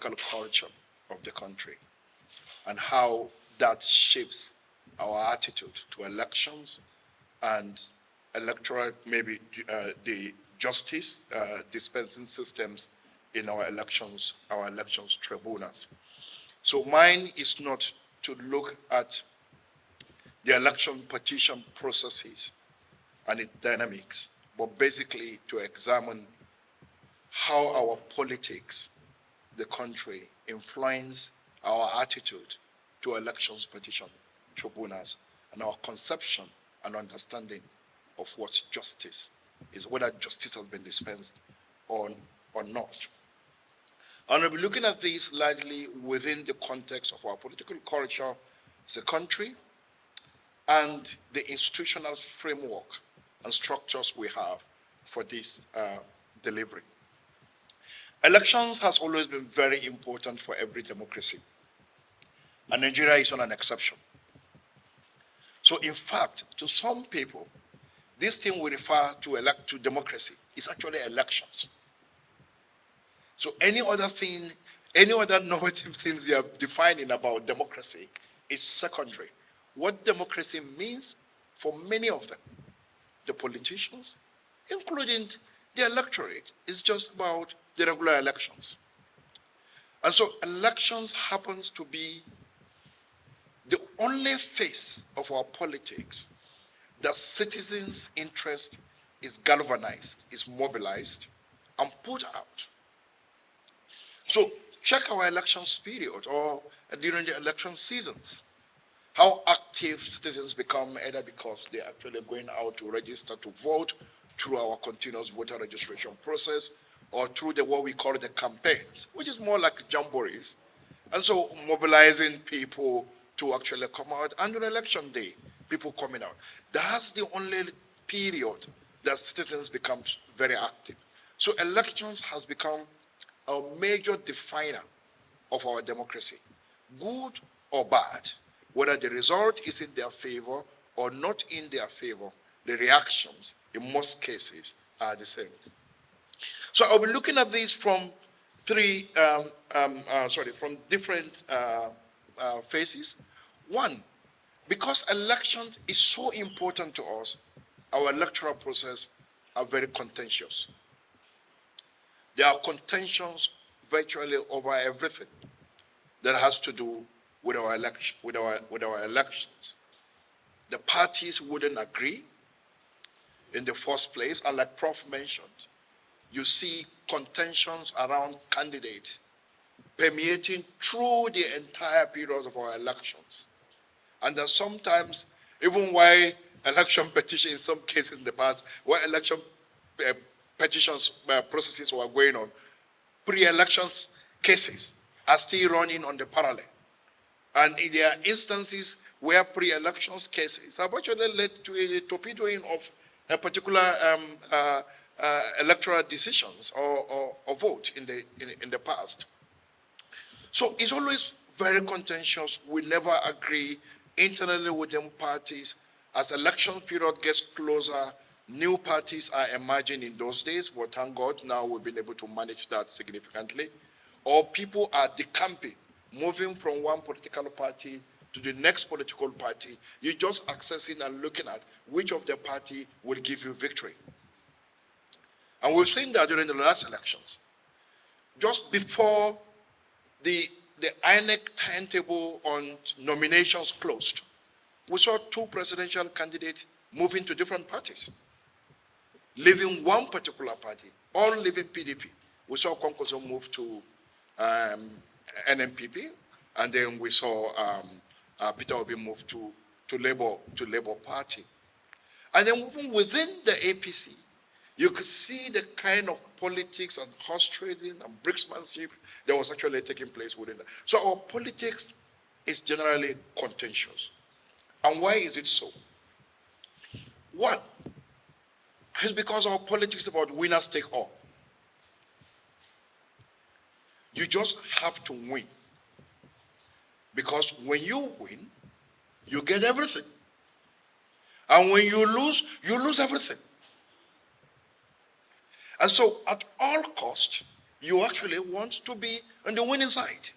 political culture of the country and how that shapes our attitude to elections and electoral, maybe the justice dispensing systems in our elections tribunals. So mine is not to look at the election petition processes and its dynamics, but basically to examine how our politics, the country, influence our attitude to elections petition tribunals and our conception and understanding of what justice is, whether justice has been dispensed or not. And we'll be looking at this largely within the context of our political culture as a country and the institutional framework and structures we have for this delivery. Elections has always been very important for every democracy, and Nigeria is not an exception. So in fact, to some people, this thing we refer to democracy is actually elections. So any other normative things they are defining about democracy is secondary. What democracy means for many of them, the politicians, including the electorate, is just about the regular elections. And so elections happens to be the only face of our politics that citizens' interest is galvanized, is mobilized, and put out. So check our elections period or during the election seasons. How active citizens become, either because they're actually going out to register to vote through our continuous voter registration process or through what we call the campaigns, which is more like jamborees. And so mobilizing people to actually come out, and on election day, people coming out. That's the only period that citizens become very active. So elections has become a major definer of our democracy, good or bad. Whether the result is in their favor or not in their favor, the reactions in most cases are the same. So I'll be looking at this from from different phases. One, because elections is so important to us, our electoral process are very contentious. There are contentions virtually over everything that has to do with our elections. The parties wouldn't agree in the first place, and like Prof mentioned, you see contentions around candidates permeating through the entire period of our elections. And then sometimes, even while election petitions, in some cases in the past, where election petitions processes were going on, pre-elections cases are still running on the parallel. And there are instances where pre-elections cases have actually led to a torpedoing of a particular electoral decisions or vote in the past. So it's always very contentious. We never agree internally within parties. As election period gets closer, new parties are emerging in those days, but thank God now we've been able to manage that significantly. Or people are decamping, moving from one political party to the next political party. You're just accessing and looking at which of the party will give you victory. And we've seen that during the last elections. Just before the INEC timetable on nominations closed, we saw two presidential candidates moving to different parties, leaving one particular party, all leaving PDP. We saw Konkoso move to NNPP, and then we saw Peter Obi move to Labour Party. And then even within the APC, you could see the kind of politics and horse trading and bricksmanship that was actually taking place within that. So our politics is generally contentious. And why is it so? One, is because our politics is about winners take all. You just have to win. Because when you win, you get everything. And when you lose everything. And so at all costs, You actually want to be on the winning side.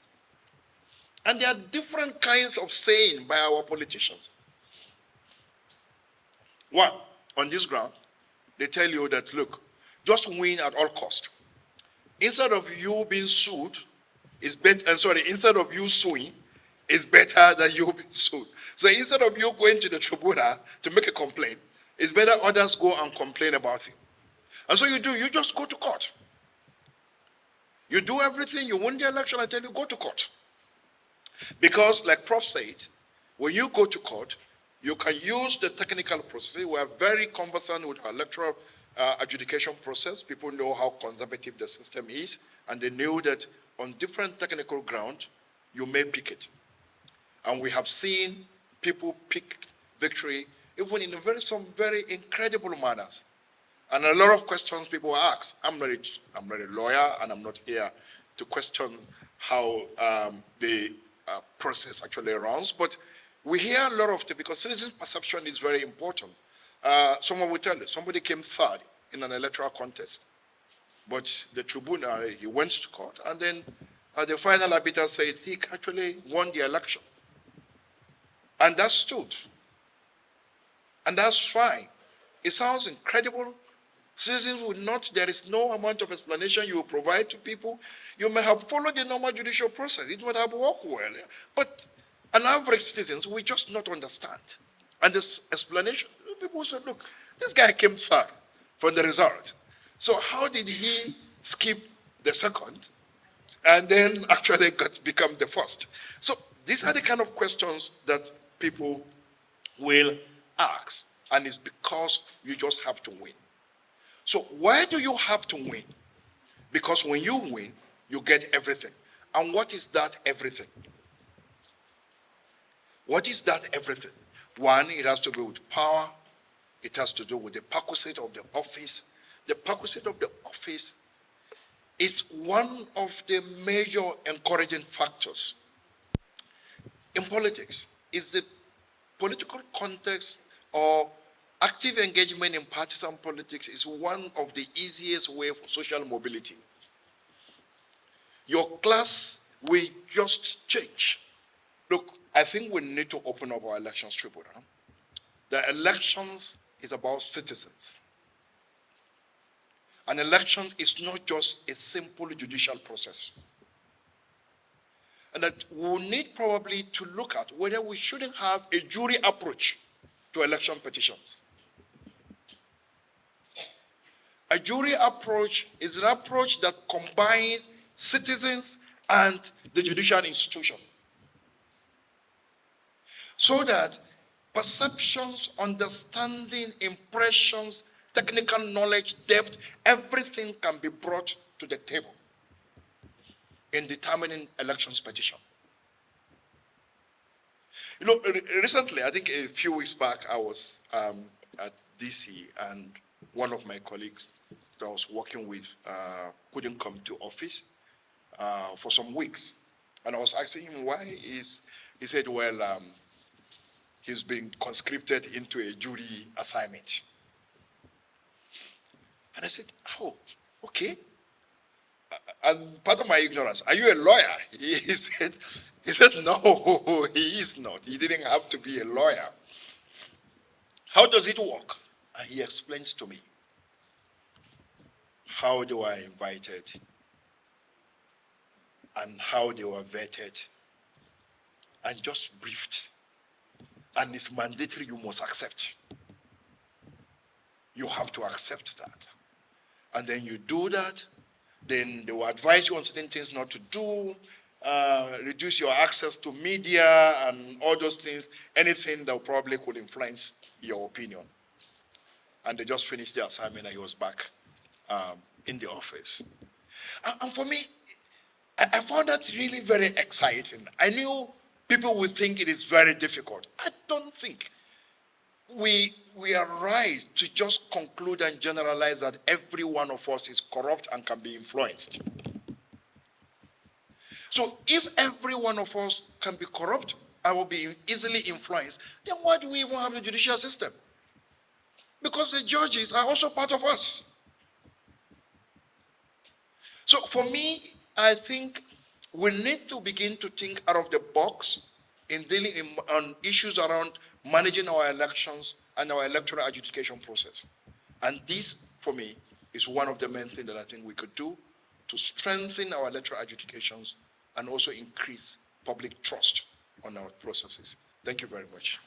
And there are different kinds of saying by our politicians. One, on this ground, they tell you that, look, just win at all cost. Instead of you being sued, it's better, instead of you suing, it's better that you be sued. So instead of you going to the tribunal to make a complaint, it's better others go and complain about you. And so you just go to court. You do everything, you win the election, I tell you, go to court. Because, like Prof said, when you go to court, you can use the technical process. We are very conversant with our electoral adjudication process. People know how conservative the system is, and they know that on different technical grounds, you may pick it. And we have seen people pick victory, even in some very incredible manners. And a lot of questions people ask. I'm not a lawyer, and I'm not here to question how the process actually runs, but we hear a lot of it because citizen perception is very important. Someone will tell you, somebody came third in an electoral contest, but the tribunal, he went to court, and then the final arbiter said he actually won the election. And that stood. And that's fine. It sounds incredible. Citizens would not, there is no amount of explanation you will provide to people. You may have followed the normal judicial process. It would have worked well. But an average citizen will just not understand. And this explanation, people say, look, this guy came third from the result. So how did he skip the second and then actually become the first? So these are the kind of questions that people will ask. And it's because you just have to win. So why do you have to win? Because when you win, you get everything. And what is that everything? What is that everything? One, it has to do with power. It has to do with the perquisite of the office. The perquisite of the office is one of the major encouraging factors. In politics, is the political context or active engagement in partisan politics is one of the easiest ways for social mobility. Your class will just change. Look, I think we need to open up our elections tribunal. The elections is about citizens. An election is not just a simple judicial process. And that we'll need probably to look at whether we shouldn't have a jury approach to election petitions. A jury approach is an approach that combines citizens and the judicial institution, so that perceptions, understanding, impressions, technical knowledge, depth, everything can be brought to the table in determining elections petition. You know, recently, I think a few weeks back, I was at DC, and one of my colleagues that I was working with couldn't come to office for some weeks. And I was asking him why he said, well, he's been conscripted into a jury assignment. And I said, oh, okay. And part of my ignorance, are you a lawyer? He said, no, he is not. He didn't have to be a lawyer. How does it work? And he explained to me how they were invited and how they were vetted and just briefed. And it's mandatory, you must accept. You have to accept that. And then you do that, then they will advise you on certain things not to do, reduce your access to media and all those things, anything that probably could influence your opinion. And they just finished the assignment and he was back in the office. And for me, I found that really very exciting. I knew people would think it is very difficult. I don't think we are right to just conclude and generalize that every one of us is corrupt and can be influenced. So if every one of us can be corrupt and will be easily influenced, then why do we even have the judicial system? Because the judges are also part of us. So for me, I think we need to begin to think out of the box in dealing on issues around managing our elections and our electoral adjudication process. And this, for me, is one of the main things that I think we could do to strengthen our electoral adjudications and also increase public trust on our processes. Thank you very much.